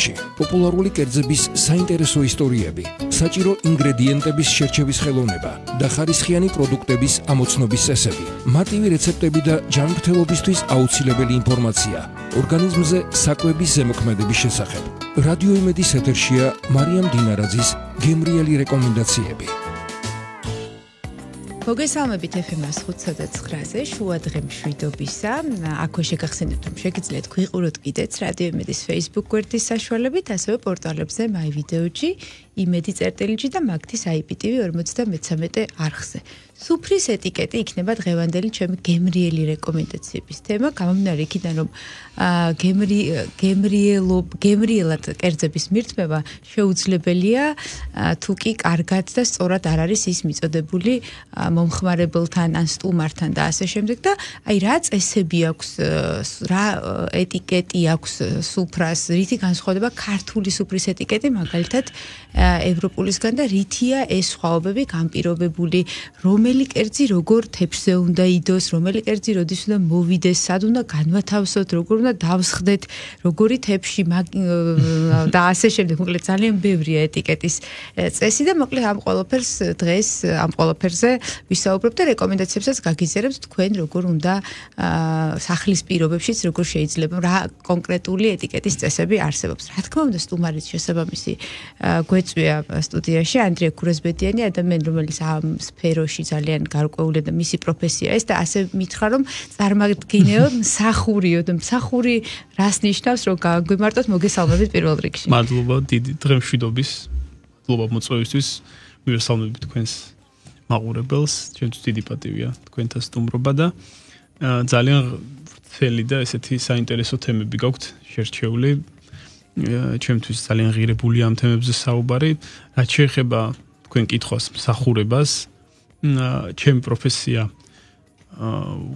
სფეროში. პოპულარული კერძების საინტერესო ისტორიები, საჭირო ინგრედიენტების შერჩევის ხელოვნება და ხარისხიანი პროდუქტების ამოცნობის წესები. მარტივი რეცეპტები და ჯანმრთელობისთვის აუცილებელი ინფორმაცია ორგანიზმზე საკვების ზემოქმედების შესახებ. რადიო იმედის ეთერშია მარიამ დინარაძის გემრიელი რეკომენდაციები. მოგესალმებით FM 105.9-ზე შუა დღე მშვიდობისა. აქვე შეგახსენებთ, რომ შეგიძლიათ გვიყუროთ კიდეც რადიო იმედის Facebook გვერდის საშუალებით, ასევე პორტალებზე MyVideo-ში, იმედი.წერტილში და მაგთის IPTV 53 არხზე. სუფრის ეტიკეტი იქნება დღევანდელი ჩემი გემრიელი რეკომენდაციების თემა, გამომდინარე იქიდან, რომ გემრიელად კერძების მირთმევა შეუძლებელია, თუ კი კარგად და სწორად არ არის ის მიწოდებული მომხმარებელთან ან სტუმართან და ასე შემდეგ და აი რა წესები აქვს, რა ეტიკეტი აქვს სუფრას, რითი განსხვავდება ქართული სუფრის ეტიკეტი მაგალითად ევროპულისგან და რითია ეს სხვაობები განპირობებული, რომელი კერძი როგორ თეფშზე უნდა იდოს, რომელი კერძი როდის უნდა მოვიდეს, სად უნდა განვათავსოთ, როგორ უნდა დავსხდეთ, როგორი თეფში და ასე შემდეგ. მოკლედ ძალიან ბევრია ეტიკეტის წესი და მოკლედ ამ ყველაფერზე ვისაუბრებთ და რეკომენდაციებსაც გაგიზიარებთ თქვენ როგორ უნდა სახლის პირობებშიც როგორ შეიძლება რა კონკრეტული ეტიკეტის წესები არსებობს. რა თქმა უნდა სტუმარიც შესაბამისი გვეწვია სტუდიაში ანდრია ქურესბედიანი, ადამიანი რომელიც ამ სფეროში ძალიან გარკვეულია და მისი პროფესია ეს და ასე მითხრა რომ წარმოგიდგინეო მსახურიო და მსახური რას ნიშნავს რომ გაგვიმარტოთ. მოგესალმებით პირველ რიგში. მადლობა დიდი დღემშვიდობის, მადლობა მოწვევისთვის, მივესალმებით თქვენს მაყურებელს, ჩემთვის დიდი პატივია თქვენთან სტუმრობა და ძალიან ვრცელი და ესეთი საინტერესო თემები გაქვთ შერჩეული. ჩემთვის ძალიან ღირებული ამ თემებზე საუბარი. რაც შეეხება თქვენ კითხვას მსახურებას, ჩემი პროფესია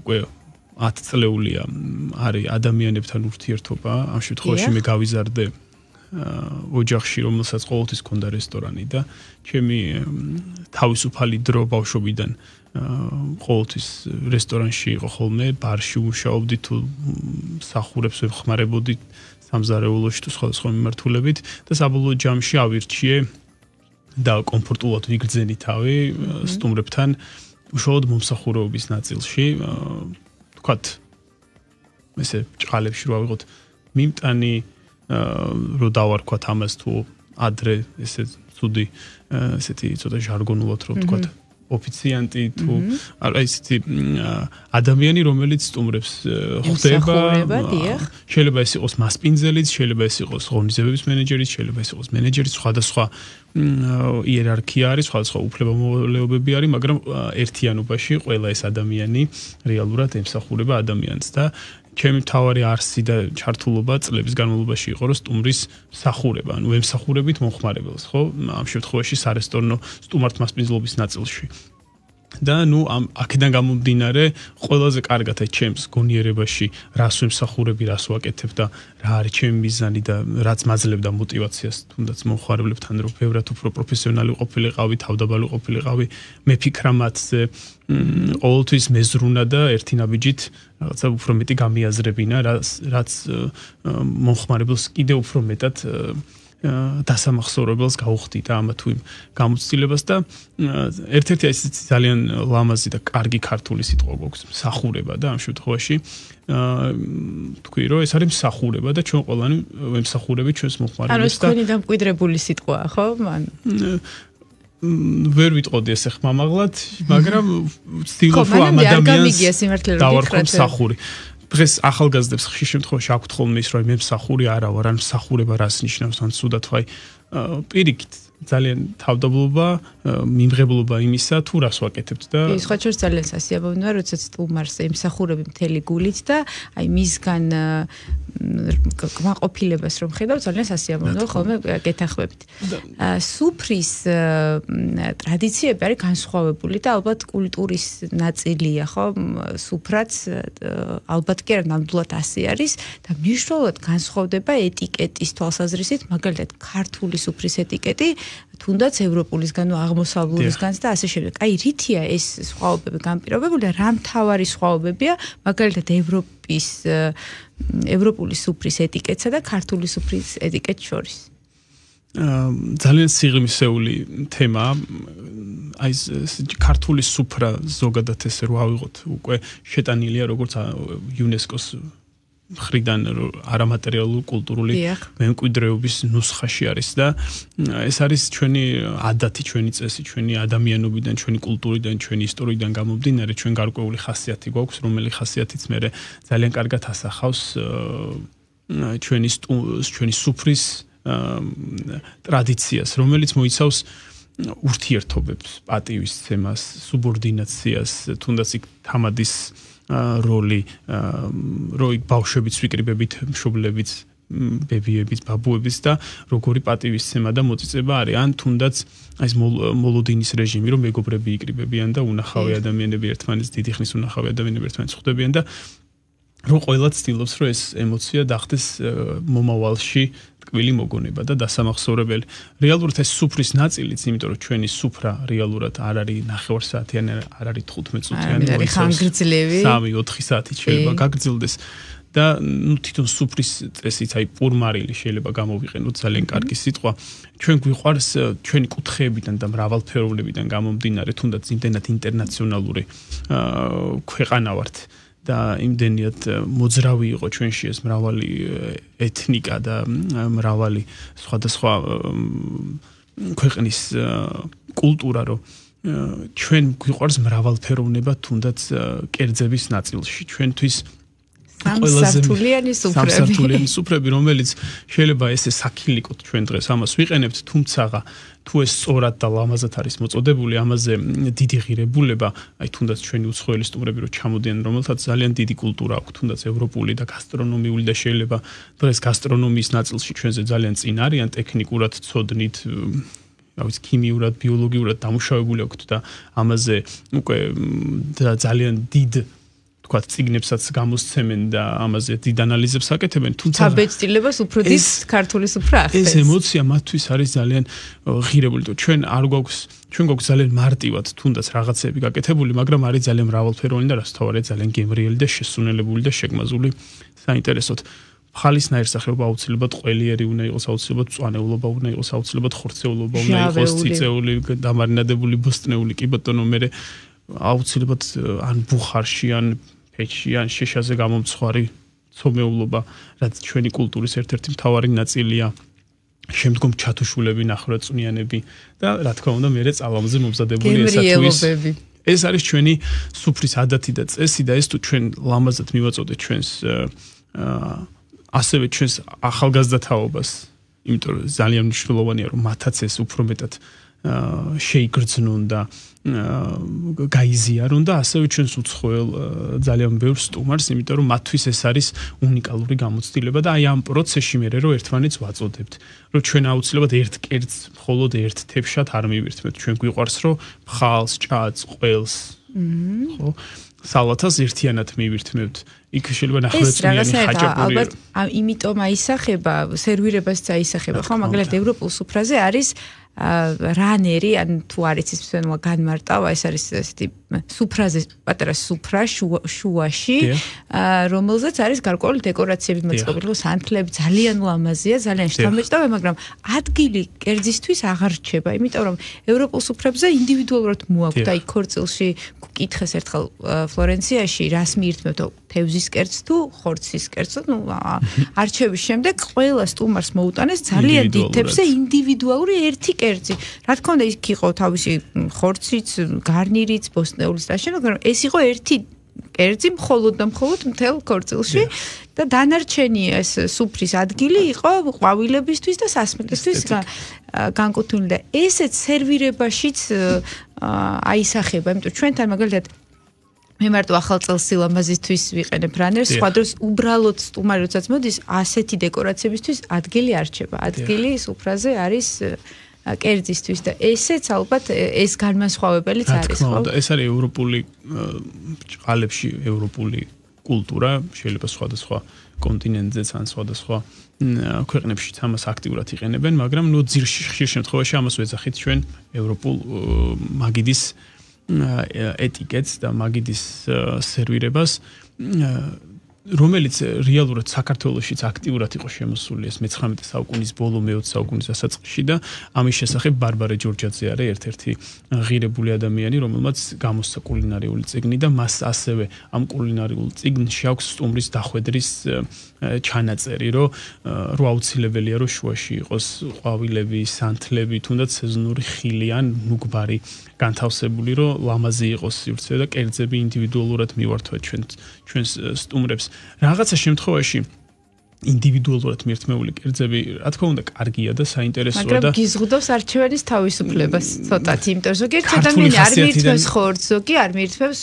უკვე 10 წლეულია არის ადამიანებთან ურთიერთობა. ამ შემთხვევაში მე გავიზარდე ოჯახში, რომელსაც ყოველთვის ჰქონდა რესტორანი და ჩემი თავისუფალი დრო ბავშვობიდან ყოველთვის რესტორანში იყო ხოლმე, ბარში მუშაობდი თუ მსახურებს ვეხმარებოდი სამზარეულოში თუ სხვადასხვა მიმართულებით და საბოლოო ჯამში ავირჩიე და კომფორტულად ვიგრძენი თავი სტუმრებთან უშუალოდ მომსახურების ნაწილში. თქვათ ესე ჭყალებში რო ავიღოთ მიმტანი რო დავარქვათ ამას თუ ადრე ესე ცუდი ესეთი ცოტა ჟარგონულად რო ვთქვათ ოფიციანტი თუ აი ესეთი ადამიანი რომელიც სტუმრებს ხვდება, შეიძლება ეს იყოს მასპინძელიც, შეიძლება ეს იყოს ღონისძიებების მენეჯერიც, შეიძლება ეს იყოს მენეჯერიც, სხვადასხვა იერარქია არის, სხვადასხვა უფლებამოვალეობები არის, მაგრამ ერთიანობაში ყველა ეს ადამიანი რეალურად ემსახურება ადამიანს და ჩემი მთავარი არსი და ჩართულობა წლების განმავლობაში იყო რომ სტუმრის მსახურება, ანუ ემსახურებით მომხმარებელს, ხო? ამ შემთხვევაში სარესტორნო სტუმართმასპინძლობის ნაწილში. და ნუ აქედან გამომდინარე ყველაზე კარგად აი ჩემს გონიერებაში რას ვემსახურები, რას ვაკეთებ და რა არის ჩემი მიზანი და რაც მაძლევდა мотиваციას თუნდაც მომხმარებლებთან რომ ბევრად უფრო პროფესიონალი ყოფილიყავი, თავდაბალი ყოფილიყავი, მეფიქრა მათზე ყოველთვის მეზრუნა და ერთი ნაბიჯით რაღაცა უფრო მეტი გამიაზრებინა, რაც მომხმარებელს კიდევ უფრო მეტად დასამახსოვრებელს გაუხდიდა ამა თუ იმ გამოცდილებას და ერთ-ერთი ესეთი ძალიან ლამაზი და კარგი ქართული სიტყვა გვაქვს მსახურება და ამ შემთხვევაში თქვი რომ ეს არის მსახურება და ჩვენ ყველანი ვემსახურებით ჩვენს მომხმარებელს და თქვენი დამკვიდრებული სიტყვაა ხო? ვერ ვიტყოდი ესე ხმამაღლად, მაგრამ ვცდილობ რომ ამ ადამიანს დავარქვი მსახური. დღეს ახალგაზრდებს ხშირ შემთხვევაში აქვთ ხოლმე ის რომ მე მსახური არა ვარ, ან მსახურება რას ნიშნავს, ან სუდად ვაი პირიქით ძალიან თავდაბლობა, მიმღებლობა იმისა თუ რას ვაკეთებთ და ის სხვა შორს ძალიან სასიამოვნოა, როდესაც სტუმარს ემსახურები მთელი გულით და აი მისგან კმაყოფილებას რომ ხედავ ძალიან სასიამოვნოა ხოლმე გეთანხმებით. სუფრის ტრადიციები არის განსხვავებული და ალბათ კულტურის ნაწილია, ხო? სუფრაც ალბათ კი არა ნამდვილად ასე არის და მნიშვნელოვნად განსხვავდება ეტიკეტის თვალსაზრისით, მაგალითად ქართული სუფრის ეტიკეტი თუნდაც ევროპულისგან, აღმოსავლურისგან და ასე შემდეგ. აი რითია ეს სხვაობები განპირობებული და რა მთავარი სხვაობებია, მაგალითად ევროპული სუფრის ეტიკეტსა და ქართული სუფრის ეტიკეტს შორის? ძალიან სიღრმისეული თემაა. აი ქართული სუფრა ზოგადად ესე რო ავიღოთ, უკვე შეტანილია როგორც იუნესკოს მხრიდან არამატერიალური კულტურული მემკვიდრეობის ნუსხაში არის და ეს არის ჩვენი ადათი, ჩვენი წესი, ჩვენი ადამიანობიდან, ჩვენი კულტურიდან, ჩვენი ისტორიიდან გამომდინარე, ჩვენ გარკვეული ხასიათი გვაქვს, რომელი ხასიათიც მე ძალიან კარგად ასახავს ჩვენი სუფრის ტრადიციას, რომელიც მოიცავს ურთიერთობებს, პატივისცემას, სუბორდინაციას, თუნდაც იქ თამადის როლი, რო იქ ბავშვებიც ვიკრიბებით, მშობლებიც, ბებიებიც, ბაბუებიც და როგორი პატივისცემა და მოწიწება არის, ან თუნდაც ეს მოლოდინის რეჟიმი, რომ მეგობრები იკრიბებიან და უნახავი ადამიანები ერთმანეთს, დიდი ხნის უნახავი ადამიანები ერთმანეთს ხვდებიან და რომ ყველა ცდილობს, რომ ეს ემოცია დახდეს მომავალში ტკბილი მოგონება და დასამახსოვრებელი. რეალურად ეს სუფრის ნაწილიც, იმიტომ რომ ჩვენი სუფრა რეალურად არ არის 9 საათიანი, არ არის 15 წუთიანი, არის ხანგრძლივი. 3-4 საათი შეიძლება გაგრძელდეს და თვითონ სუფრის წესით, აი პურმარილი შეიძლება გამოვიყენოთ ძალიან კარგი სიტყვა. ჩვენ გვიყვარს ჩვენი კუთხეებიდან და მრავალფეროვნებიდან გამომდინარე, თუნდაც იმდენად ინტერნაციონალური ქვეყანა ვართ. და იმდენად მოძრავი იყო ჩვენში ეს მრავალი ეთნიკა და მრავალი სხვადასხვა ქვეყნის კულტურა, რომ ჩვენ გვიყვარს მრავალფეროვნება თუნდაც კერძების ნაწილში. ჩვენთვის სამსართულიანი სუფრები, რომელიც შეიძლება ესე საქილიკოთ ჩვენ დღეს ამას ვიყენებთ, თუმცა თუ ეს სწორად და ლამაზად არის მოწოდებული, ამაზე დიდი ღირებულება, აი თუნდაც ჩვენი უცხოელი სტუმრები რო ჩამოდიან, რომელთაც ძალიან დიდი კულტურა აქვს, თუნდაც ევროპული და გასტრონომიული და შეიძლება დღეს გასტრონომიის ნაწილში ჩვენზე ძალიან წინ არიან, ტექნიკურად ცოდნით, რავის ქიმიურად, ბიოლოგიურად დამუშავებული აქვთ და ამაზე უკვე ძალიან დიდ თქვა ციგნებსაც გამოსცემენ და ამაზე დიდ ანალიზებს აკეთებენ, თუმცა საბეჭდილებას უფრო დიდ ქართული სუფრა ახდენს. ეს ემოცია მათთვის არის ძალიან ღირებული, თუ ჩვენ გვაქვს ძალიან მარტივად თუნდაც რაღაცები გაკეთებული, მაგრამ არის ძალიან მრავალფეროვანი და რასთავარია ძალიან გემრიელი და შესუნელებული და შეგმაზული საინტერესოდ. ხალისნაირ სახეობა აუცილებლად ყველიერი უნდა იყოს, აუცილებლად მწვანეულობა უნდა იყოს, აუცილებლად ხორცეულობა უნდა იყოს, წიწეული, დამარინადებული, ბოსტნეული, კი ბატონო, მე აუცილებლად ან ბუხარში, ან პეჩში, ან შეშაზე გამომცხვარი ცომეულობა, რაც ჩვენი კულტურის ერთ-ერთი მთავარი ნაწილია. შემდგომ ჩათუშულები, ნახევრაწუნიანები და რა თქმა უნდა, მე წალამზე მომზადებული ეს არის ჩვენი სუფრის ადათი და წესი და ეს თუ ჩვენ ლამაზად მივაწოდეთ ჩვენს ასევე ჩვენს ახალგაზრდა თაობას, იმიტომ რომ ძალიან მნიშვნელოვანია, რომ მათაც ეს უფრო მეტად შეიგრძნონ და გაიზიარონ და ასევე ჩვენს უცხოელ ძალიან ბევრ სტუმარს, იმიტომ რომ მათთვის ეს არის უნიკალური გამოცდილება და აი ამ პროცესში მე რომ ერთმანეთს ვაწოდებთ, რომ ჩვენ აუცილებლად ერთ კერძს მხოლოდ ერთ თებშად არ მივირთმევთ, ჩვენ გვიყვარს რომ ხალს, ჭაძს, ყველს, ხო? სალათას ერთიანად მივირთმევთ. იქ შეიძლება ნახევრაწუნიანი ხაჭაპური. ალბათ იმიტომ აისახება, სერვირებას აისახება, ხო, მაგალითად ევროპულ სუფრაზე არის რანერი, ან თუ არის ის მსვენვა განმარტავა, ეს არის ესეთი სუფრაზე პატარა სუფრა შუაში, რომელზეც არის გარკვეული დეკორაციები მოწყობილი, სანთლები ძალიან ლამაზია, ძალიან შთამბეჭდავია, მაგრამ ადგილი კერძისთვის აღარ რჩება, იმიტომ რომ ევროპულ სუფრებზე ინდივიდუალურად მოაქვს, აი ქორწილში გკითხეს ერთხელ ფლორენციაში, რას მიირთმევთ, თევზის კერძს თუ ხორცის კერძს, არჩევის შემდეგ ყველა სტუმარს მოუტანეს ძალიან დიდ თევზზე ინდივიდუალური ერთი კერძი. რა თქმა უნდა, იქ იყო თავისი ხორციც, გარნირიც, ბოსტნეულის და შემდეგ, მაგრამ ეს იყო ერთი კერძი მხოლოდ და მხოლოდ მთელ ქორწილში და დანარჩენი ეს სუფრის ადგილი იყო ყვავილებისთვის და სასმელისთვის განკუთვნილი და ესეც სერვირებაშიც აისახება, იმიტომ ჩვენთან მაგალითად მე მარტო ახალ წელს სილამაზისთვის ვიყენებ რანერს, სხვა დროს უბრალოდ სტუმარი როდესაც მოდის, ასეთი დეკორაციებისთვის ადგილი არ რჩება. ადგილი სუფრაზე არის კერძისთვის და ესეც ალბათ ეს განმასხვავებელიც არის, ხო? ეს არის ევროპული წყალებში ევროპული კულტურა, შეიძლება სხვადასხვა კონტინენტზეც ან სხვადასხვა ქვეყნებშიც ამას აქტიურად იყენებენ, მაგრამ ნუ ძირში ხშირ შემთხვევაში ამას ვეძახით ჩვენ ევროპულ მაგიდის ეტიკეტს და მაგიდის სერვირებას რომელიც რეალურად საქართველოშიც აქტიურად იყო შემოსული ეს 19 საუკუნის ბოლო მე-20 საუკუნის დასაწყისში და ამის შესახებ ბარბარე ჯორჯაძე არის ერთ-ერთი ღირებული ადამიანი, რომელმაც გამოსცა კულინარიული წიგნი და მას ასევე ამ კულინარიულ წიგნში აქვს სტუმრის დახვედრის ჩანაწერი, რომ აუცილებელია რომ შუაში იყოს ყვავილები, სანთლები, თუნდაც სეზონური ხილი ან ნუგბარი განთავსებული, რომ ლამაზი იყოს სივრცე და კერძები ინდივიდუალურად მივართვათ ჩვენს სტუმრებს. Რაღაცა შემთხვევაში ინდივიდუალურად მირთმეული კერძები, რა თქმა უნდა, კარგია და საინტერესოა და მაგრამ გიზღუდავს არჩევანის თავისუფლებას ცოტათი, იმიტომ რომ ზოგიერთ ადამიანს არ მირთმევს ხორცს, ზოგი არ მირთმევს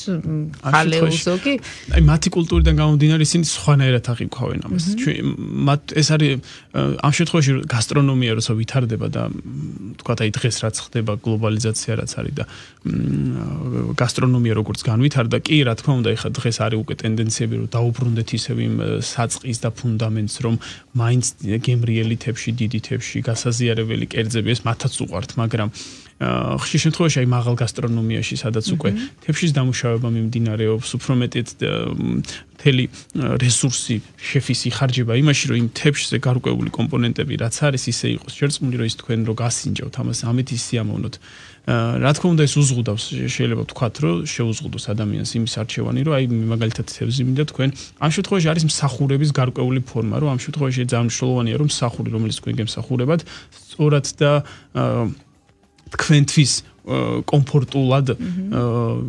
ხალეულს, ზოგი. აი მათი კულტურიდან გამომდინარე ისინი სხვანაირად აღიქვავენ ამას. ეს არის ამ შემთხვევაში გასტრონომია როცა ვითარდება და თქვათ აი დღეს რაც ხდება გლობალიზაცია რაც არის და გასტრონომია როგორც განვითარდა, კი რა თქმა უნდა, ეხლა დღეს არის უკვე ტენდენციები რომ დაუბრუნდეთ ისევ იმ საწყის და ფუნდამენტს რომ მაინც გემრიელი თებში, დიდი თებში, გასაზიარებელი კერძები ეს მათაც უყვართ, მაგრამ ხშირ შემთხვევაში აი მაღალ გასტრონომიაში სადაც უკვე თებშის დამუშავება მიმდინარეობს, უფრო მეტად მთელი რესურსი შეფის იხარჯება იმაში, რომ იმ თებშზე გარკვეული კომპონენტები რაც არის, ისე იყოს შერწყმული, რომ ის თქვენ რო გასინჯავთ ამას, ამით ის სიამოვნოთ. რა თქმა უნდა ეს უზღუდავს, შეიძლება ვთქვათ, რომ შეუზღუდოს ადამიანს იმის არჩევანი, რომ აი მაგალითად თევზი მინდა თქვენ, ამ შემთხვევაში არის მსახურების გარკვეული ფორმა, რომ ამ შემთხვევაში ძალიან მნიშვნელოვანია, რომ მსახური, რომელიც თქვენ გემსახურებათ, სწორად და თქვენთვის კომფორტულად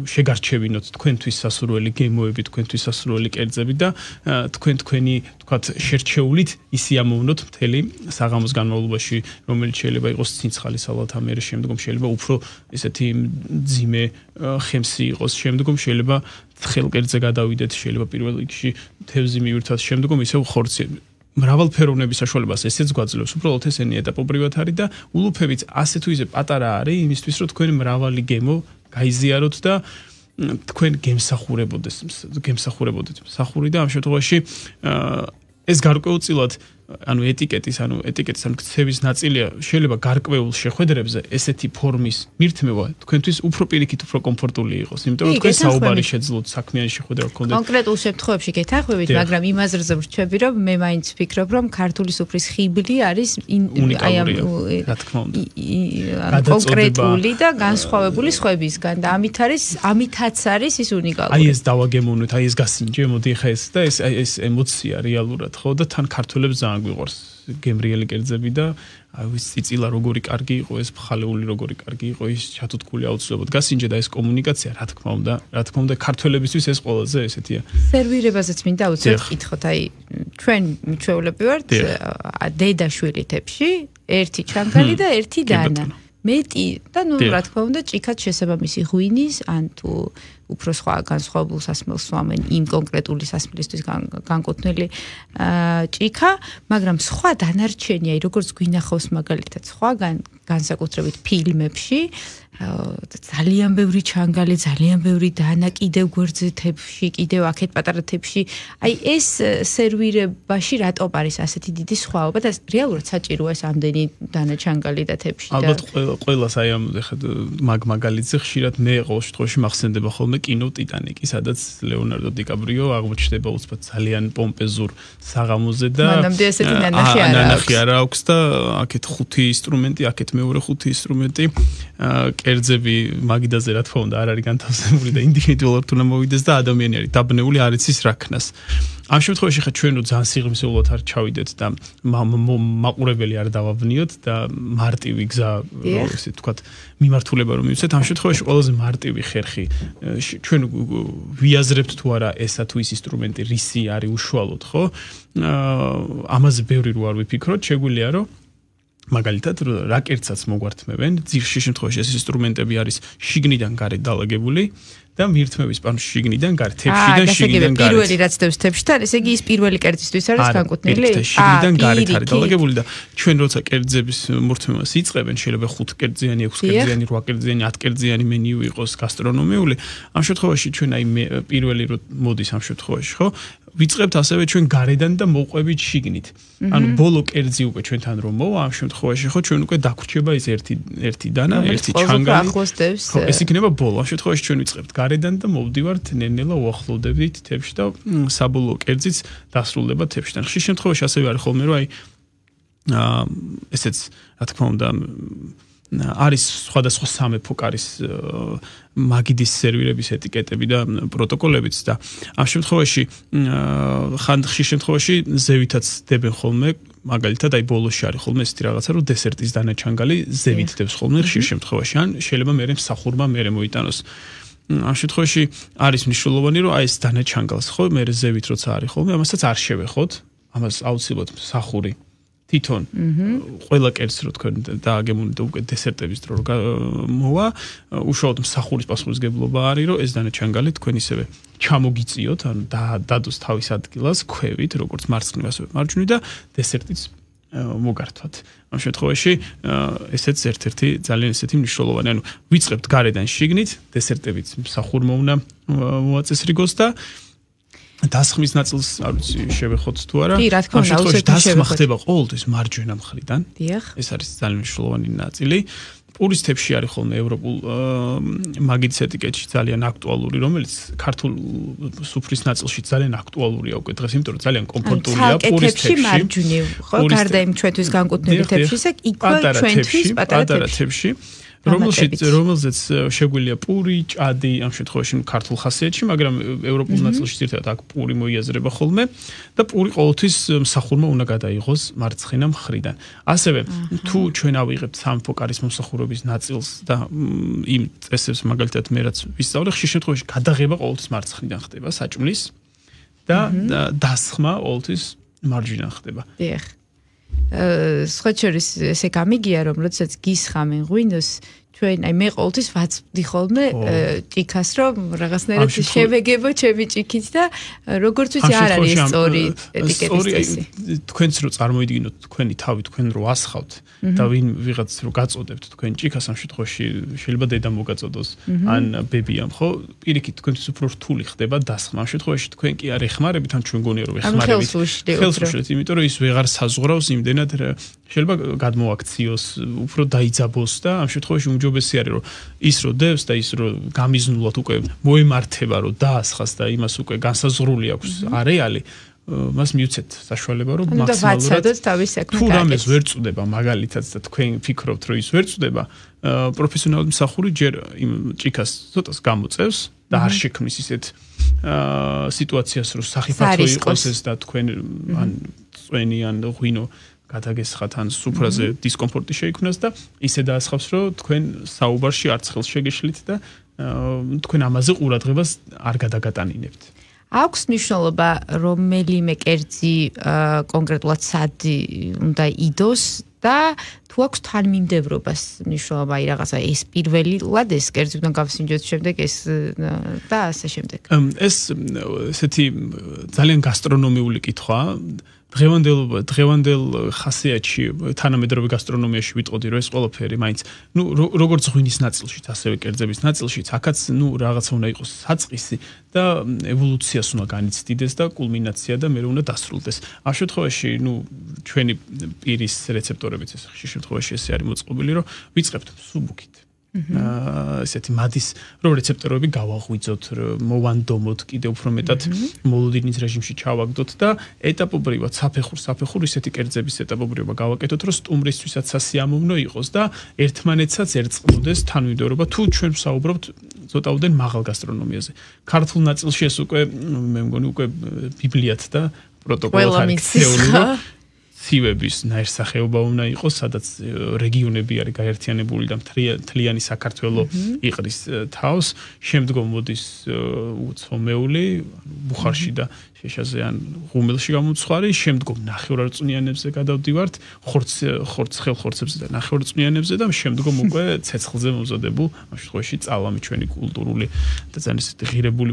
შეგარჩევინოთ თქვენთვის სასურველი გემოები, თქვენთვის სასურველი კერძები და თქვენი თქვათ შერჩეულით ისიამოვნოთ მთელი საღამოს განმავლობაში, რომელიც შეიძლება იყოს ცინცხალი სალათა, მერე შემდგომ შეიძლება უფრო ესეთი ძიმე ხემსი იყოს, შემდგომ შეიძლება თხელ კერძზე გადავიდეთ, შეიძლება პირველ რიგში თევზი მივირთვათ, შემდგომ ისევ ხორცი. მრავალფეროვნების საშუალებას ესეც გვაძლევს, უბრალოდ ესენი ეტაპობრივად არის და ულუფებიც ასე თუ ისე პატარა არის იმისთვის, რომ თქვენ მრავალი გემო გაიზიაროთ და თქვენ გემსახურებოდეს მსახური და ამ შემთხვევაში ეს გარკვეულწილად ანუ ეტიკეტის ქცევის ნაწილია შეიძლება გარკვეულ შეხვედრებზე ესეთი ფორმის მირთმევა თქვენთვის უფრო პირიქით უფრო კომფორტული იყოს, იმიტომ რომ თქვენ საუბარი შეძლოთ, საქმიანი შეხვედრა გქონდეთ. კონკრეტულ შემთხვევებში გეთანხმებით, მაგრამ იმ აზრზე ვრჩები, რომ მე მაინც ვფიქრობ, რომ ქართული სუფრის ხიბლი არის აი ამ კონკრეტული და განსხვავებული სხვებისგან და ამითაც არის ის უნიკალური. აი ეს დავაგემოვნეთ, აი ეს გასინჯე, მოდი ხა ეს და ეს ემოცია რეალურად ხო და თან ქართველებს გვიყვარს გემრიელი კერძები და აი ეს წიწილა როგორი კარგი იყო, ეს ფხალეული როგორი კარგი იყო, ის ჩათუთქული აუცილებლად გასინჯე და ეს კომუნიკაცია რა თქმა უნდა ქართველებისთვის ეს ყველაზე ესეთია. სერვირებაზეც მინდა აუცილებლად ვკითხოთ, აი ჩვენ მიჩვეულები ვართ დედაშვილი თებში, ერთი ჩანგალი და ერთი დანა. მეტი და ნუ რა თქმა უნდა ჭიქაც შესაბამისი ღვინის ან თუ უფრო სხვა განსხვავებულ სასმელს სვამენ იმ კონკრეტული სასმელისთვის განკუთვნილი ჭიქა, მაგრამ სხვა დანარჩენი, აი როგორც გვინახავს მაგალითად სხვა განსაკუთრებით ფილმებში ძალიან ბევრი ჩანგალი, ძალიან ბევრი დანა, კიდევ გვერდზე თებში, კიდევ აქეთ პატარა თებში. აი ეს სერვირებაში რატომ არის ასეთი დიდი სხვაობა და რეალურად საჭიროა ეს ამდენი დანა ჩანგალი და თებში და ალბათ ყველას აი ამ მაგალითზე ხშირად მე ყოველ შემთხვევაში მახსენდება ხოლმე კინო ტიტანიკი, სადაც ლეონარდო დიკაპრიო აღმოჩნდება უცბად ძალიან პომპეზურ საღამოზე და მანამდე ესეთი ნანახი არ აქვს და აქეთ ხუთი ინსტრუმენტი, აქეთ მეორე ხუთი ინსტრუმენტი კერძები მაგიდაზე რა თქმა უნდა არ არის განთავსებული და ინდივიდუალურად უნდა მოვიდეს და ადამიანი არის დაბნეული არ იცის რა ქნას. ამ შემთხვევაში ხა ჩვენ ძალიან სიღრმისეულად არ ჩავიდეთ და მაყურებელი არ დავაბნიოთ და მარტივი გზა ესე ვთქვათ მიმართულება რომ მივცეთ, ამ შემთხვევაში ყველაზე მარტივი ხერხი ჩვენ ვიაზრებთ თუ არა ესა თუ ის ინსტრუმენტი რისი არის უშუალოდ, ხო? ამაზე ბევრი რო არ ვიფიქროთ, შეგვიძლია რომ მაგალითად რა კერძსაც მოგვართმევენ, ძირში შემთხვევაში ეს ინსტრუმენტები არის შიგნიდან გარეთ დალაგებული და მირთმევის პანოში შიგნიდან გარეთ, თებშიდან შიგნიდან გარეთ. პირველი რაც თევს თებშთან, ესე იგი ის პირველი კერძისთვის არის განკუთვნილი? შიგნიდან გარეთ არის დალაგებული და ჩვენ როცა კერძების მორთმევას იწყებენ, შეიძლება 5 კერძიანი, 6 კერძიანი, 8 კერძიანი, 10 კერძიანი მენიუ იყოს გასტრონომიული. ამ შემთხვევაში ჩვენ აი პირველი რო მოდის ამ შემთხვევაში, ხო? ვიწყებთ ასევე ჩვენ გარედან და მოვყვებით შიგნით. ანუ ბოლო კერძი უკვე ჩვენთან რომ მოვა, ამ შემთხვევაში ხო ჩვენ უკვე დაგვრჩება ის ერთი დანა, ერთი ჩანგალი. ხო, ეს იქნება ბოლო. ამ შემთხვევაში ჩვენ ვიწყებთ გარედან და მოვდივართ ნელ-ნელა უახლოვდებით თებში და საბოლოო კერძიც დასრულდება თებშთან. ხშირ შემთხვევაში ასევე არის ხოლმე რომ აი ესეც რა თქმა უნდა არის სხვადასხვა სამეფო კარის მაგიდის სერვირების ეტიკეტები და პროტოკოლებიც და ამ შემთხვევაში ხშირ შემთხვევაში ზევითაც დებენ ხოლმე მაგალითად აი ბოლოში არის ხოლმე ესეთი რაღაცა რომ დესერტის დანაჩანგალი ზევით დებს ხოლმე ხშირ შემთხვევაში ან შეიძლება მერე მსახურმა მერე მოიტანოს ამ შემთხვევაში არის მნიშვნელოვანი რომ აი ეს დანაჩანგალს ხო მერე ზევით როცა არის ხოლმე ამასაც არ შევეხოთ ამას აუცილებლად მსახური თვითონ ყველა კერძს რო თქვენ დააგემუნე და უკვე დესერტების დრო მოვა უშუალოდ მსახურის პასუხისმგებლობა არის რომ ეს დანაჩანგალი თქვენ ისევე ჩამოგიწიოთ ანუ დადოს თავის ადგილას ქვევით როგორც მარცხნივ ასევე მარჯვნივ და დესერტიც მოგართვათ ამ შემთხვევაში ესეც ერთ-ერთი ძალიან ესეთი მნიშვნელოვანი ანუ ვიწყებთ გარედან შიგნით დესერტებიც მსახურმა უნდა მოაწესრიგოს და დასხმის ნაწილს არ ვიცი შევეხოთ თუ არა. კი, რა თქმა უნდა, აუცილებლად დასხმა ხდება ყოველთვის მარჯვენა მხრიდან. დიახ. ეს არის ძალიან მნიშვნელოვანი ნაწილი. პურის თებში არის ხოლმე ევროპულ მაგიდის ეტიკეტში ძალიან აქტუალური, რომელიც ქართულ სუფრის ნაწილში ძალიან აქტუალურია უკვე დღეს, იმიტომ რომ ძალიან კომფორტულია პურის თებში. მარჯვნივ, ხო, გარდა იმ ჩვენთვის განკუთვნილი თებშისა, იქვე ჩვენთვის პატარა თებში. რომელზეც შეგვიძლია პური, ჭადი, ამ შემთხვევაში ქართულ ხასიათში, მაგრამ ევროპულ ნაწილში ძირითადად აქ პური მოიაზრება ხოლმე და პური ყოველთვის მსახურმა უნდა გადაიღოს მარცხენა მხრიდან. ასევე თუ ჩვენ ავიღებთ სამეფო კარის მომსახურების ნაწილს და იმ წესებს მაგალითად მე რაც ვისწავლე, ხშირ შემთხვევაში გადაღება ყოველთვის მარცხნიდან ხდება საჭმლის და დასხმა ყოველთვის მარჯვიდან ხდება. დიახ. სხვა შორის ესე გამიგია რომ როდესაც გისხამენ ღვინოს ჩვენ აი მე ყოველთვის ვაწვდი ხოლმე ჭიქას რომ რაღაცნაირად შევეგებო ჩემი ჭიქით და როგორც ვიცი არ არის სწორი ეტიკეტის წესი. თქვენც რო წარმოიდგინოთ თქვენი თავი თქვენ რო ასხავთ და ვიღაც რო გაწოდებთ თქვენ ჭიქას ამ შემთხვევაში შეიძლება დედა მოგაწოდოს ან ბებიამ ხო პირიქით თქვენთვის უფრო რთული ხდება დასხმა ამ შემთხვევაში თქვენ კი არ ეხმარებით ან ჩვენ გონია რომ ეხმარებით ხელს უშლით იმიტომ რომ ის ვეღარ საზღვრავს იმდენად შეიძლება გადმოაქციოს უფრო დაიძაბოს და ამ შემთხვევაში უმჯობესი არის რომ ის რო დევს და ის რო გამიზნულად უკვე მოემართება რომ დაასხას და იმას უკვე განსაზღვრული აქვს არეალი მას მიუცეთ საშუალება რომ მაქსიმალურად თუ რამეს ვერ წვდება მაგალითად და თქვენ ფიქრობთ რომ ის ვერ წვდება პროფესიონალური მსახური ჯერ იმ ჭიქას ცოტას გამოწევს და არ შექმნის ისეთ სიტუაციას რომ სახიფათო იყოს ეს და თქვენ ან წვენი ან ღვინო გადაგესხათ ან სუფრაზე დისკომფორტი შეიქმნას და ისე დაასხავს რომ თქვენ საუბარში არც ხელს შეგეშლით და თქვენ ამაზე ყურადღებას არ გადაგატანინებთ. აქვს მნიშვნელობა რომელიმე კერძი კონკრეტულად სად უნდა იდოს და თუ აქვს თანმიმდევრობას მნიშვნელობა აი რაღაცა ეს პირველად ეს კერძი უნდა გავსინჯოთ შემდეგ ეს და ასე შემდეგ. ეს ესეთი ძალიან გასტრონომიული კითხვაა. დღევანდელ ხასიათში თანამედროვე გასტრონომიაში ვიტყოდი რომ ეს ყველაფერი მაინც როგორც ღვინის ნაწილშიც ასევე კერძების ნაწილშიც აქაც რაღაცა უნდა იყოს საწყისი და ევოლუციას უნდა განიცდიდეს და კულმინაცია და მე უნდა დასრულდეს. ამ შემთხვევაში ჩვენი პირის რეცეპტორებიც ეს ხშირ შემთხვევაში ესე არის მოწყობილი რომ ვიწყებთ მსუბუქით. ესეთი მადის რომ რეცეპტორები გავაღვიძოთ, მოვანდომოთ, კიდევ უფრო მეტად მოლოდინის რეჟიმში ჩავაგდოთ და ეტაპობრივად საფეხურ ისეთი კერძების ეტაპობრივობა გავაკეთოთ, რომ სტუმრისთვისაც სასიამოვნო იყოს და ერთმანეთსაც ერწყმოდეს თანმიმდევრობა თუ ჩვენ ვსაუბრობთ ცოტაოდენ მაღალ გასტრონომიაზე. ქართულ ნაწილში ეს უკვე მე მგონი უკვე ბიბლიათ და პროტოკოლად არის თეორია ცივების ნაირსახეობა უნდა იყოს, სადაც რეგიონები არის გაერთიანებული და მთლიანი საქართველო იყრის თავს. შემდგომ მოდის უცომეული, ბუხარში და შეშაზე ან ღუმელში გამომცხარი, შემდგომ ნახევარწნიანებზე გადავდივართ, ხელხორცებზე და ნახევარწნიანებზე და შემდგომ უკვე ცეცხლზე მომზადებულ, ამ შემთხვევაში წალამი ჩვენი კულტურული და ძალიან ისეთი ღირებული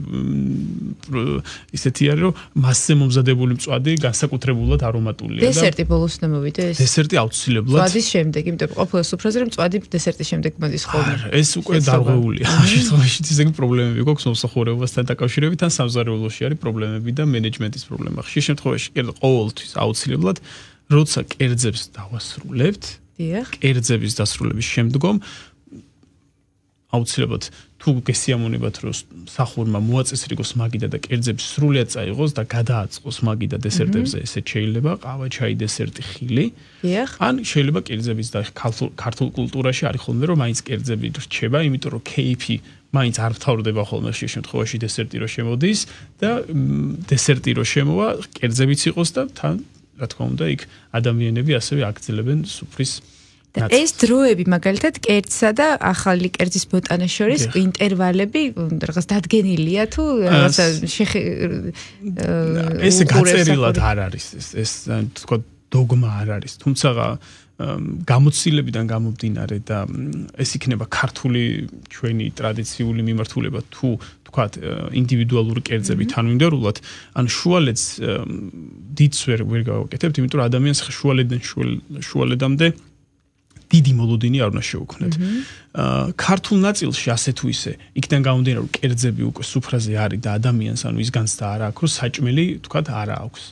ისეთი არის, რომ მასზე მომზადებული მწვადი განსაკუთრებულად არომატულია და დესერტი ბოლოს უნდა მოვიდეს. დესერტი აუცილებლად. მწვადის შემდეგ, იმიტომ რომ ყოფილი სუფრაზე რომ მწვადი დესერტის შემდეგ მოდის ხოლმე. ეს უკვე დარღვეულია. ამ შემთხვევაში ისეთი პრობლემები გვაქვს მომსახურებასთან დაკავშირებით, ან სამზარეულოში არის პრობლემები და მე მენეჯმენტის პრობლემა. ხშირ შემთხვევაში ყოველთვის აუცილებლად როცა კერძებს დავასრულებთ, კერძების დასრულების შემდგომ აუცილებლად თუ გესიამოვნებათ რომ მსახურმა მოაწესრიგოს მაგიდა და კერძები სრულიად წაიღოს და გადააწყოს მაგიდა დესერტებზე, ესეც შეიძლება ყავა, ჩაი, დესერტი, ხილი. ან შეიძლება კერძების და ქართულ კულტურაში არის ხოლმე რომ მაინც კერძები რჩება, იმიტომ რომ кейფი მაინც არ მთავრდება ხოლმე ხშირ შემთხვევაში დესერტი რო შემოდის და დესერტი რო შემოვა, კერძებიც იყოს და თან რა თქმა უნდა იქ ადამიანები ასევე აგრძელებენ სუფრის და ეს დროები მაგალითად კერძსა და ახალი კერძის ბოტანას შორის ინტერვალები რაღაც დადგენილია თუ რაღაცა ეს გაწერილად არ არის ეს თქვა დოგმა არ არის თუმცა გამოცდილებიდან გამომდინარე და ეს იქნება ქართული ჩვენი ტრადიციული მიმართულება თუ თქვათ ინდივიდუალური კერძები თანმიმდევრულად ან შუალედს დიდს ვერ გავაკეთებთ იმიტომ რომ ადამიანს შუალედიდან შუალედამდე დიდი მოლოდინი არ უნდა შეუქმნათ. ქართულ ნაწილში ასე თუ ისე იქიდან გამომდინარე რომ კერძები უკვე სუფრაზე არის და ადამიანს ანუ ის განცდა არ აქვს რომ საჭმელი თქვათ არ აქვს.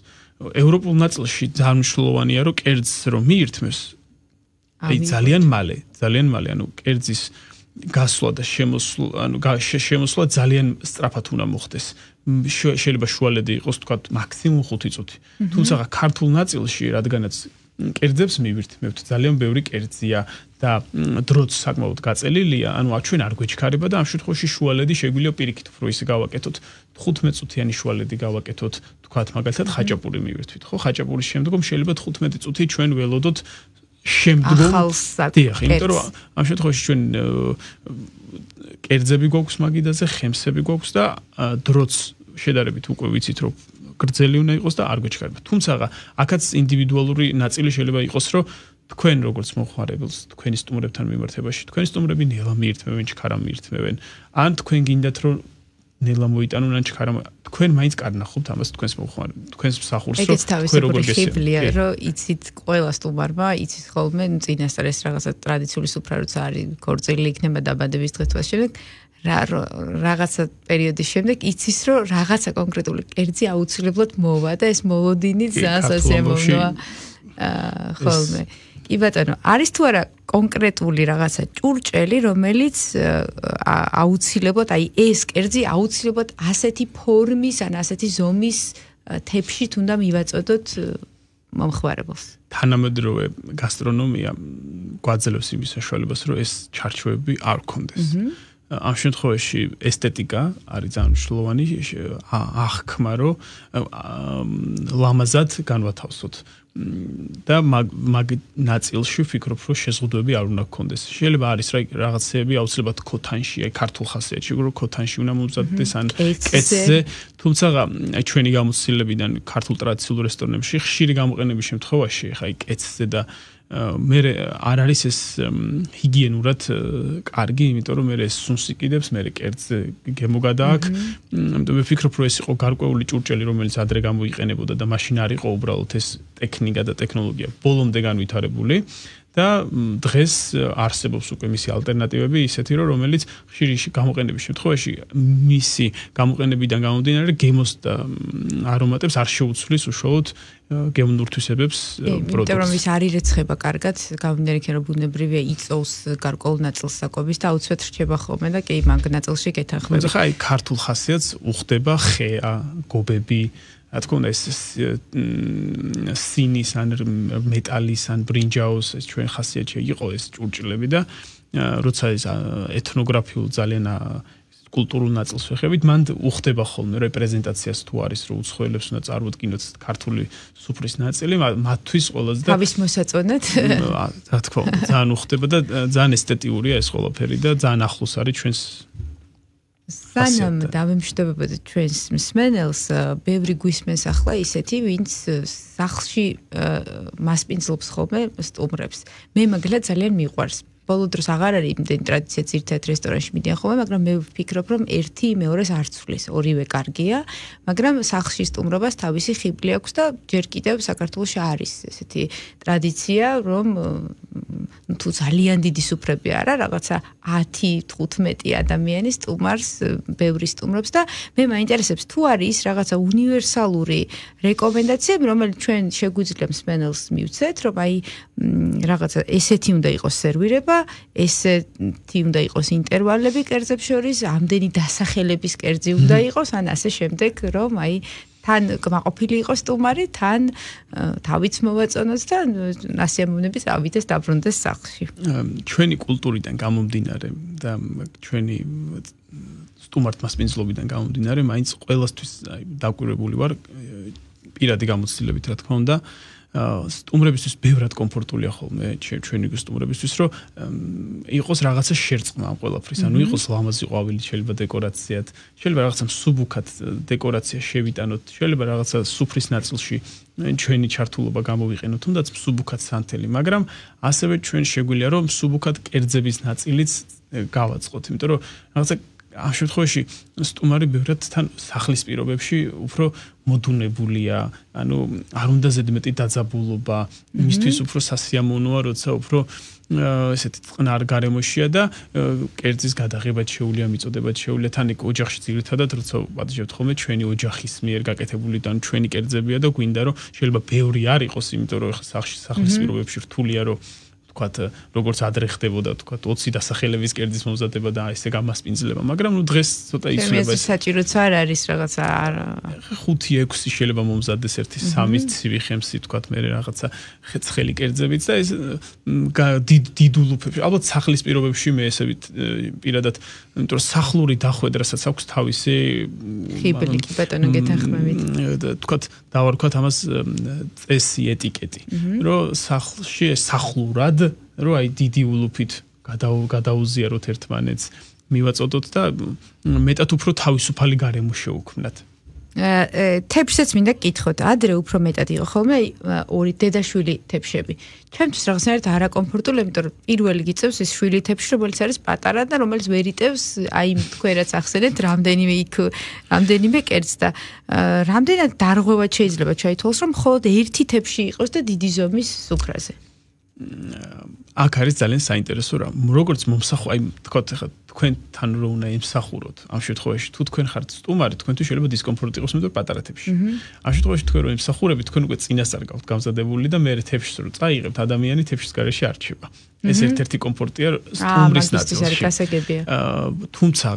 ევროპულ ნაწილში ძალიან მნიშვნელოვანია რომ კერძს რომ მიირთმევს აი ძალიან მალე ანუ კერძის გასვლა და შემოსვლა ძალიან სწრაფად უნდა მოხდეს. შეიძლება შუალედი იყოს თქვათ მაქსიმუმ 5 წუთი. თუმცა ქართულ ნაწილში რადგანაც კერძებს მივირთმევთ ძალიან ბევრი კერძია და დროც საკმაოდ გაწელილია ანუ ჩვენ არ გვეჩქარება და ამ შემთხვევაში შუალედი შეგვიძლია პირიქით უფრო ისე გავაკეთოთ 15 წუთიანი შუალედი გავაკეთოთ თქვათ მაგალითად ხაჭაპური მივირთვით ხო ხაჭაპურის შემდგომ შეიძლება 15 წუთი ჩვენ ველოდოთ შემდგომ დიახ იმიტომ რომ ამ შემთხვევაში ჩვენ კერძები გვაქვს მაგიდაზე ხემსები გვაქვს და დროც შედარებით უკვე ვიცით რომ გრძელი უნდა იყოს და არ გვეჩქარება. თუმცა აქაც ინდივიდუალური ნაწილი შეიძლება იყოს, რომ თქვენ როგორც მოხმარებელს, თქვენი სტუმრებთან მიმართებაში, თქვენი სტუმრები ნელა მიირთმევენ, ჩქარა მიირთმევენ, ან თქვენ გინდათ რომ ნელა მოიტანონ ან ჩქარა, თქვენ მაინც კარნახობთ ამას თქვენს თქვენს მსახურს, რომ თქვენ როგორ გესწრებით, რომ იცით ყველა სტუმარმა, იცით ხოლმე წინასწარ ეს რაღაცა ტრადიციული სუფრა როცა არის ქორწილი იქნება დაბადების დღეს თუ ასე შემდეგ რაღაცა პერიოდის შემდეგ იცის რომ რაღაცა კონკრეტული კერძი აუცილებლად მოვა და ეს მოლოდინი ძალიან სასიამოვნოა ხოლმე. კი ბატონო, არის თუ არა კონკრეტული რაღაცა ჭურჭელი, რომელიც აუცილებლად აი ეს კერძი აუცილებლად ასეთი ფორმის ან ასეთი ზომის თეფშით უნდა მივაწოდოთ მომხმარებელს. თანამედროვე გასტრონომია გვაძლევს იმის საშუალებას, რომ ეს ჩარჩოები არ გქონდეს. ამ შემთხვევაში ესთეტიკა არის ძალიან მნიშვნელოვანი აღქმა რომ ლამაზად განვათავსოთ და მაგ ნაწილში ვფიქრობ რომ შეზღუდვები არ უნდა გქონდეს შეიძლება არის რაღაცები აუცილებლად ქოთანში აი ქართულ ხასიათში რომ ქოთანში უნდა მომზადდეს ან კეცზე თუმცა აი ჩვენი გამოცდილებიდან ქართულ ტრადიციულ რესტორნებში ხშირი გამოყენების შემთხვევაში ხა აი კეცზე და მე არ არის ეს ჰიგიენურად კარგი, იმიტომ რომ მე ეს სუნს იყიდებს, მე კერძზე გემოგადააქ. ამიტომ მე ვფიქრობ, რომ ეს იყო გარკვეული ჭურჭელი, რომელიც ადრე გამოიყენებოდა და მაშინ არ იყო უბრალოდ ეს ტექნიკა და ტექნოლოგია ბოლომდე განვითარებული და დღეს არსებობს უკვე მისი ალტერნატივები ისეთი რომ რომელიც ხშირი გამოყენების შემთხვევაში მისი გამოყენებიდან გამომდინარე გემოს და არომატებს არ შეუცვლის უშუალოდ გემონურთვისებებს პროდუქტს. იმიტომ რომ ის არ ირეცხება კარგად, გამომდინარე იქიდან რომ ბუნებრივია იწოვს გარკვეულ ნაწილს საკვების და აუცილებლად რჩება ხოლმე და კი მაგ ნაწილში გეთანხმებით. ხა აი ქართულ ხასიათს უხდება ხეა, გობები რა თქმა უნდა ეს სინის ან მეტალის ან ბრინჯაოს ეს ჩვენ ხასიათში იყო ეს ჭურჭლები და როცა ეს ეთნოგრაფიულ ძალიან კულტურულ ნაწილს ვეხებით, მან უხდება ხოლმე რეპრეზენტაციას თუ არის რომ უცხოელებს უნდა წარმოდგინოთ ქართული სუფრის ნაწილი, მათთვის ყველაზე და თავის მოსაწონად რა თქმა უნდა ძალიან უხდება და ძალიან ესთეტიურია ეს ყველაფერი და ძალიან ახლოს არის ჩვენს სანამ დავემშვიდობებოდი ჩვენს მსმენელს, ბევრი გვისმენს ახლა ისეთი, ვინც სახლში მასპინძლობს ხოლმე სტუმრებს. მე მაგალითად ძალიან მიყვარს. ბოლო დროს აღარ არის იმდენი ტრადიცია ძირითადად რესტორანში მიდიან ხოლმე, მაგრამ მე ვფიქრობ, რომ ერთი მეორეს არ ცვლის, ორივე კარგია, მაგრამ სახლში სტუმრობას თავისი ხიბლი აქვს და ჯერ კიდევ საქართველოში არის ესეთი ტრადიცია, რომ თუ ძალიან დიდი სუფრები არა, რაღაცა 10-15 ადამიანის სტუმარს ბევრი სტუმრობს და მე მაინტერესებს თუ არის ის რაღაცა უნივერსალური რეკომენდაციები, რომელიც ჩვენ შეგვიძლია მსმენელს მივცეთ, რომ აი რაღაცა ესეთი უნდა იყოს სერვირება, ესეთი უნდა იყოს ინტერვალები კერძებს შორის, ამდენი დასახელების კერძი უნდა იყოს, ან ასე შემდეგ, რომ აი თან კმაყოფილი იყოს სტუმარი, თან თავიც მოვაწონოს და ასიამოვნების ავიდეს დაბრუნდეს სახლში. ჩვენი კულტურიდან გამომდინარე და ჩვენი სტუმართმასპინძლობიდან გამომდინარე, მაინც ყველასთვის დაკვირვებული ვარ პირადი გამოცდილებით, რა თქმა უნდა. სტუმრებისთვის ბევრად კომფორტულია ხოლმე ჩვენი სტუმრებისთვის, რომ იყოს რაღაცა შერწყმა ამ ყველაფრის, ანუ იყოს ლამაზი ყვავილი, შეიძლება დეკორაციად, შეიძლება რაღაცა მსუბუქად დეკორაცია შევიტანოთ, შეიძლება რაღაცა სუფრის ნაწილში ჩვენი ჩართულობა გამოვიყენოთ, თუნდაც მსუბუქად სანთელი, მაგრამ ასევე ჩვენ შეგვიძლია რომ მსუბუქად კერძების ნაწილიც გავაწყოთ, იმიტომ რომ რაღაცა ამ შემთხვევაში სტუმარი ბევრად თან სახლის პირობებში უფრო მოდუნებულია, ანუ არ უნდა ზედმეტი დაძაბულობა, მისთვის უფრო სასიამოვნოა, როცა უფრო ესეთი წყნარ გარემოშია და კერძის გადაღებაც შეუძლია, მიწოდებაც შეუძლია, თან იქ ოჯახში ძირითადად როცა ვადიჟებთ ხოლმე ჩვენი ოჯახის მიერ გაკეთებული და ჩვენი კერძებია და გვინდა რომ შეიძლება ბევრი არ იყოს, იმიტომ რომ სახლის პირობებში რთულია რომ თქვათ როგორც ადრე ხდებოდა თქვათ 20 დასახელების კერძის მომზადება და ესე გამასპინძლება, მაგრამ ნუ დღეს ცოტა იცვლება ეს. საჭიროც არ არის რაღაცა 5-6 შეიძლება მომზადდეს ერთი 3 ცივი ხემსი თქვათ მე რაღაცა ცხელი კერძებიც და ეს დიდულუფებში ალბათ სახლის პირობებში მე ესევით პირადად, იმიტომ რომ სახლური დახვედრასაც აქვს თავისი ხიბლი კი ბატონო გეთანხმებით. თქვათ დავარქვათ ამას წესი, ეტიკეტი, რომ სახლში სახლურად რომ აი დიდი ულუფით გადაუზიაროთ ერთმანეთს, მივაწოდოთ და მეტად უფრო თავისუფალი გარემო შევქმნათ. თებშიც მინდა გკითხოთ, ადრე უფრო მეტად იყო ხოლმე ორი დედაშვილი თებშები. ჩემთვის რაღაცნაირად არაკომფორტული, იმიტომ რომ პირველი გიწევს ეს შვილი თებში, რომელიც არის პატარა და რომელიც ვერ იტევს აი თქვენ რაც ახსენეთ, რამდენიმე კერძს და რამდენად დარღვევად შეიძლება ჩაითვალოს, რომ მხოლოდ ერთი თებში იყოს და დიდი ზომის სუფრაზე. აქ არის ძალიან საინტერესო რა. როგორც მომსახურე, აი თქვათ ახლა თქვენთან რო უნდა იმსახუროთ. ამ შემთხვევაში თუ თქვენ ხართ სტუმარი, თქვენთვის შეიძლება დისკომფორტი იყოს, მეტყვი პატარა თებში. ამ შემთხვევაში თქვენ რო იმსახურებით, თქვენ უკვე წინასწარ გაქვთ გამზადებული და მე თებშს რო წაიღებთ, ადამიანი თებშის გარეშე არ რჩება. ეს ერთ-ერთი კომფორტია სტუმრის ნაწილში. თუმცა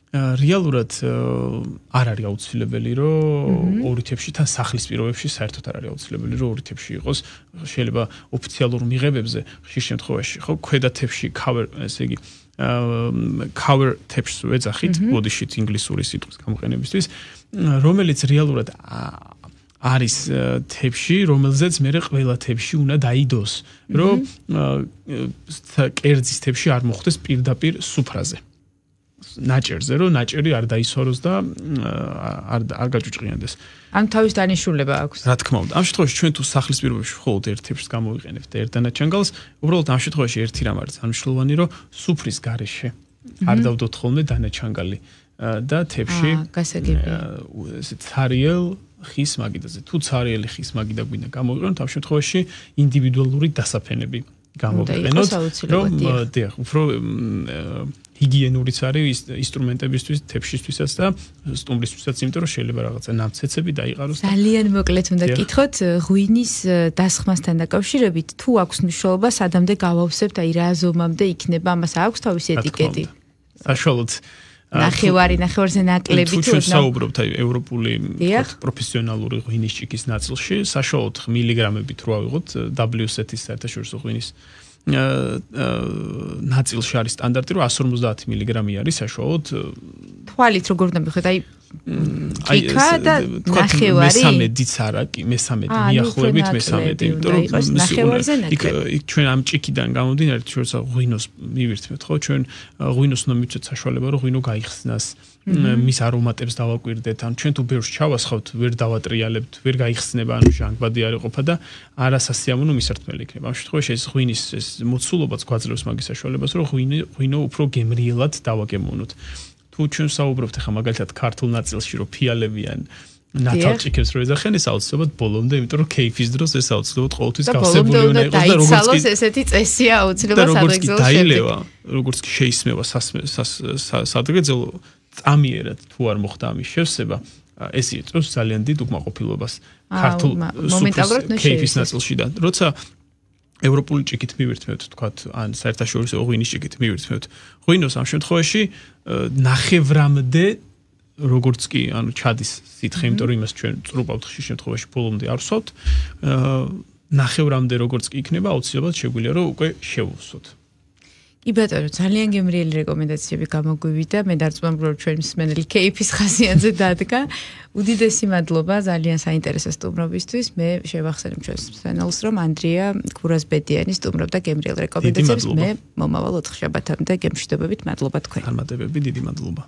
რეალურად არ არის აუცილებელი, რომ ორი თებში თან სახლის პირობებში საერთოდ არ არის აუცილებელი, რომ ორი თებში იყოს. შეიძლება ოფიციალურ მიღებებზე ხშირ შემთხვევაში ხო ქვედა თებში cover, ესე იგი cover თებშს ვეძახით, body-sheet ინგლისური სიტყვის გამოყენებისთვის, რომელიც რეალურად არის თებში, რომელზეც მე ყველა თებში უნდა დაიდოს, რომ კერძის თებში არ მოხდეს პირდაპირ სუფრაზე. ნაჭერზე, რომ ნაჭერი არ დაისვაროს და არ გაჭუჭყიანდეს. ამ თავის დანიშნულება აქვს. რა თქმა უნდა, ამ შემთხვევაში ჩვენ თუ სახლის პირობებში მხოლოდ ერთ თებშს გამოვიყენებთ და ერთ დანაჩანგალს, უბრალოდ ამ შემთხვევაში ერთი რამ არის მნიშვნელოვანი, რომ სუფრის გარეშე არ დავდოთ ხოლმე დანაჩანგალი და თებში ესე ცარიელ ხის მაგიდაზე. თუ ცარიელი ხის მაგიდა გვინდა გამოვიყენოთ, ამ შემთხვევაში ინდივიდუალური დასაფენები გამოვიყენოთ, რომ დიახ, უფრო ჰიგიენურიც არის ინსტრუმენტებისთვის, თებშისთვისაც და სტუმრისთვისაც, იმიტომ რომ შეიძლება რაღაცა ნამცეცები დაიყაროს. ძალიან მოკლედ უნდა გკითხოთ, ღვინის დასხმასთან დაკავშირებით, თუ აქვს მნიშვნელობა, სადამდე გავავსებთ, აი რა ზომამდე იქნება, ამას აქვს თავისი ეტიკეტი. საშუალოდ ნახევარზე ნაკლები თუ ჩვენ საუბრობთ აი ევროპული პროფესიონალური ღვინის ჭიქის ნაწილში, საშუალოდ მილიგრამებით რო ავიღოთ WSET-ის საერთაშორისო ღვინის ნაწილში არის სტანდარტი, რომ 150 მილიგრამი არის საშუალოდ. თვალით როგორ უნდა მივხვდეთ, აი კიქა და ნახევარი. მესამედიც არა, კი, მესამედი, მიახლოებით მესამედი, იმიტომ რომ იქ ჩვენ ამ ჭიქიდან გამომდინარე, როცა ღვინოს მივირთმევთ, ხო, ჩვენ ღვინოს უნდა მივცეთ საშუალება, რომ ღვინო გაიხსნას, მის არომატებს დავაკვირდეთ, ან ჩვენ თუ ბევრს ჩავასხავთ, ვერ დავატრიალებთ, ვერ გაიხსნება, ანუ ჟანგბადი არ იყოფა და არასასიამოვნო მისართმელი იქნება. ამ შემთხვევაში ეს ღვინის ეს მოცულობაც გვაძლევს მაგის საშუალებას, რომ ღვინო უფრო გემრიელად დავაგემოვნოთ. თუ ჩვენ საუბრობთ ახლა მაგალითად ქართულ ნაწილში, რომ ფიალებიან ნათალჭიქებს რო ეძახიან ეს აუცილებლად ბოლომდე, იმიტომ რომ კეიფის დროს ეს აუცილებლად ყოველთვის და გავსებული უნდა იყოს და როგორც კი ესეთი წესია აუცილებლად სადღეგრძელოს დაილევა, როგორც კი შეისმევა სადღეგრძელო წამიერად თუ არ მოხდა ამის შევსება, ეს იწვევს ძალიან დიდ უკმაყოფილებას ქართულ კეიფის ნაწილში და როცა ევროპული ჭიქით მივირთმევთ, თქვათ, ან საერთაშორისო ღვინის ჭიქით მივირთმევთ. ღვინოს ამ შემთხვევაში ნახევრამდე როგორც კი, ანუ ჩადის სითხე, იმიტომ რომ იმას ჩვენ წრუპავთ ხშირ შემთხვევაში ბოლომდე არ ვსვავთ. ნახევრამდე როგორც კი იქნება, აუცილებლად შეგვიძლია რომ უკვე შევუსვოთ. კი ბატონო, ძალიან გემრიელი რეკომენდაციები გამოგვივიდა. მე დარწმუნებული ვარ, ჩვენ მსმენელი კეიფის ხასიათზე დადგა. უდიდესი მადლობა ძალიან საინტერესო სტუმრობისთვის. მე შევახსენებ ჩვენს მსმენელს, რომ ანდრია გურაზბედიანი სტუმრობდა გემრიელ რეკომენდაციებს. მე მომავალ 4 შაბათამდე გემშვიდობებით, მადლობა თქვენ. წარმატებები, დიდი მადლობა.